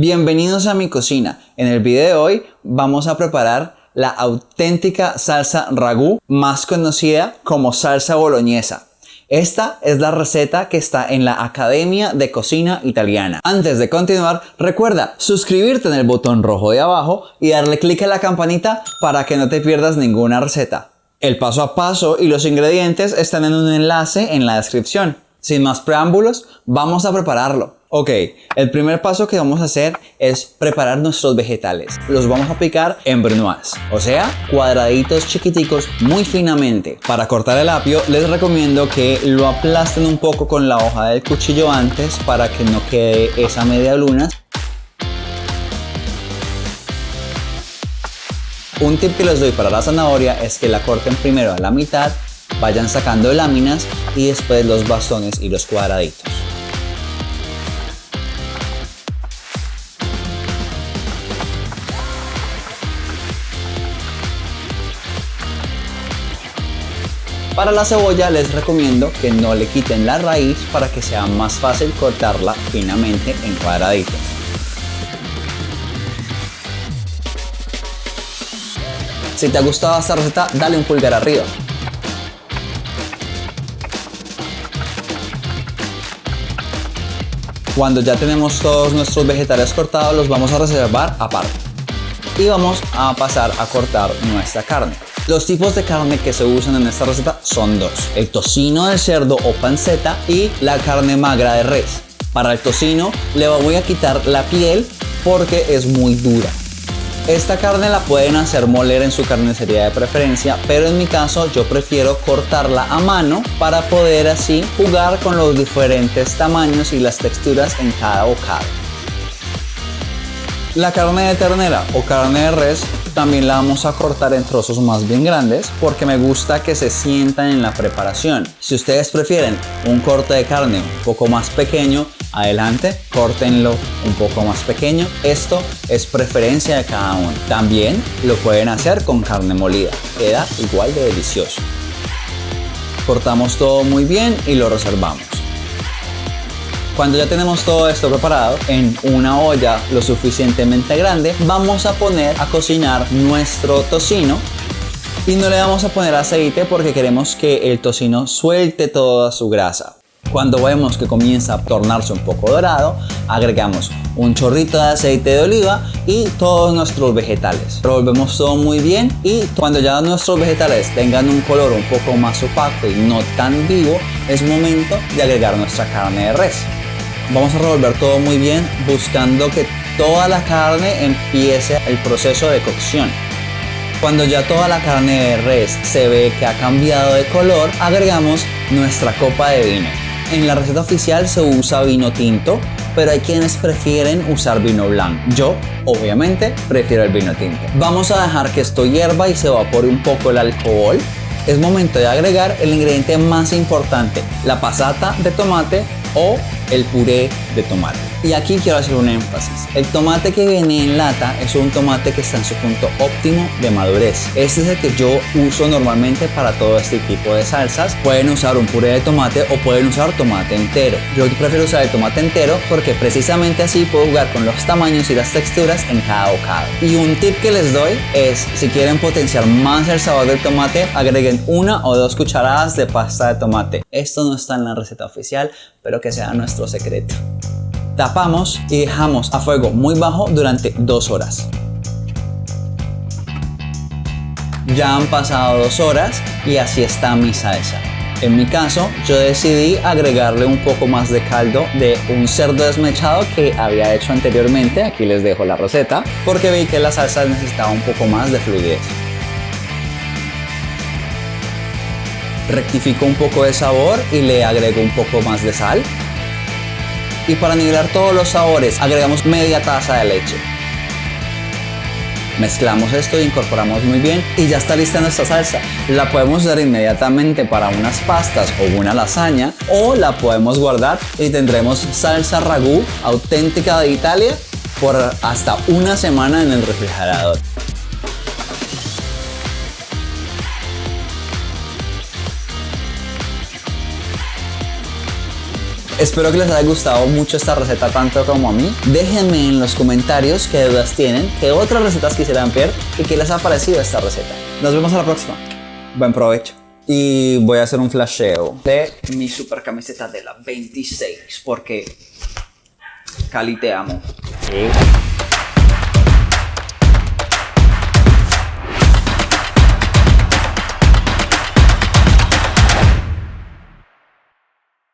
Bienvenidos a mi cocina. En el video de hoy vamos a preparar la auténtica salsa ragú, más conocida como salsa boloñesa. Esta es la receta que está en la Academia de Cocina Italiana. Antes de continuar, recuerda suscribirte en el botón rojo de abajo y darle clic a la campanita para que no te pierdas ninguna receta. El paso a paso y los ingredientes están en un enlace en la descripción. Sin más preámbulos, vamos a prepararlo. Ok, el primer paso que vamos a hacer es preparar nuestros vegetales. Los vamos a picar en brunoise, o sea, cuadraditos chiquiticos muy finamente. Para cortar el apio les recomiendo que lo aplasten un poco con la hoja del cuchillo antes para que no quede esa media luna. Un tip que les doy para la zanahoria es que la corten primero a la mitad, vayan sacando láminas y después los bastones y los cuadraditos. Para la cebolla les recomiendo que no le quiten la raíz para que sea más fácil cortarla finamente en cuadraditos. Si te ha gustado esta receta, dale un pulgar arriba. Cuando ya tenemos todos nuestros vegetales cortados, los vamos a reservar aparte. Y vamos a pasar a cortar nuestra carne. Los tipos de carne que se usan en esta receta son dos: el tocino de cerdo o panceta y la carne magra de res. Para el tocino le voy a quitar la piel porque es muy dura. Esta carne la pueden hacer moler en su carnicería de preferencia, pero en mi caso yo prefiero cortarla a mano para poder así jugar con los diferentes tamaños y las texturas en cada bocado. La carne de ternera o carne de res también la vamos a cortar en trozos más bien grandes porque me gusta que se sientan en la preparación. Si ustedes prefieren un corte de carne un poco más pequeño, adelante, córtenlo un poco más pequeño. Esto es preferencia de cada uno. También lo pueden hacer con carne molida, queda igual de delicioso. Cortamos todo muy bien y lo reservamos. Cuando ya tenemos todo esto preparado, en una olla lo suficientemente grande, vamos a poner a cocinar nuestro tocino. Y no le vamos a poner aceite porque queremos que el tocino suelte toda su grasa. Cuando vemos que comienza a tornarse un poco dorado, agregamos un chorrito de aceite de oliva y todos nuestros vegetales. Revolvemos todo muy bien y cuando ya nuestros vegetales tengan un color un poco más opaco y no tan vivo, es momento de agregar nuestra carne de res. Vamos a revolver todo muy bien buscando que toda la carne empiece el proceso de cocción. Cuando ya toda la carne de res se ve que ha cambiado de color, agregamos nuestra copa de vino. En la receta oficial se usa vino tinto, pero hay quienes prefieren usar vino blanco. Yo, obviamente, prefiero el vino tinto. Vamos a dejar que esto hierva y se evapore un poco el alcohol. Es momento de agregar el ingrediente más importante, la pasata de tomate o el puré de tomate. Y aquí quiero hacer un énfasis. El tomate que viene en lata es un tomate que está en su punto óptimo de madurez. Este es el que yo uso normalmente para todo este tipo de salsas. Pueden usar un puré de tomate o pueden usar tomate entero. Yo prefiero usar el tomate entero porque precisamente así puedo jugar con los tamaños y las texturas en cada bocado. Y un tip que les doy es, si quieren potenciar más el sabor del tomate, agreguen 1 o 2 cucharadas de pasta de tomate. Esto no está en la receta oficial, pero que sea nuestro secreto. Tapamos y dejamos a fuego muy bajo durante 2 horas. Ya han pasado 2 horas y así está mi salsa. En mi caso, yo decidí agregarle un poco más de caldo de un cerdo desmechado que había hecho anteriormente. Aquí les dejo la receta porque vi que la salsa necesitaba un poco más de fluidez. Rectifico un poco de sabor y le agrego un poco más de sal. Y para nivelar todos los sabores agregamos media taza de leche. Mezclamos esto y incorporamos muy bien y ya está lista nuestra salsa. La podemos usar inmediatamente para unas pastas o una lasaña o la podemos guardar y tendremos salsa ragú auténtica de Italia por hasta una semana en el refrigerador. Espero que les haya gustado mucho esta receta tanto como a mí. Déjenme en los comentarios qué dudas tienen, qué otras recetas quisieran ver y qué les ha parecido esta receta. Nos vemos a la próxima. Buen provecho. Y voy a hacer un flasheo de mi super camiseta de la 26 porque Cali te amo. Sí.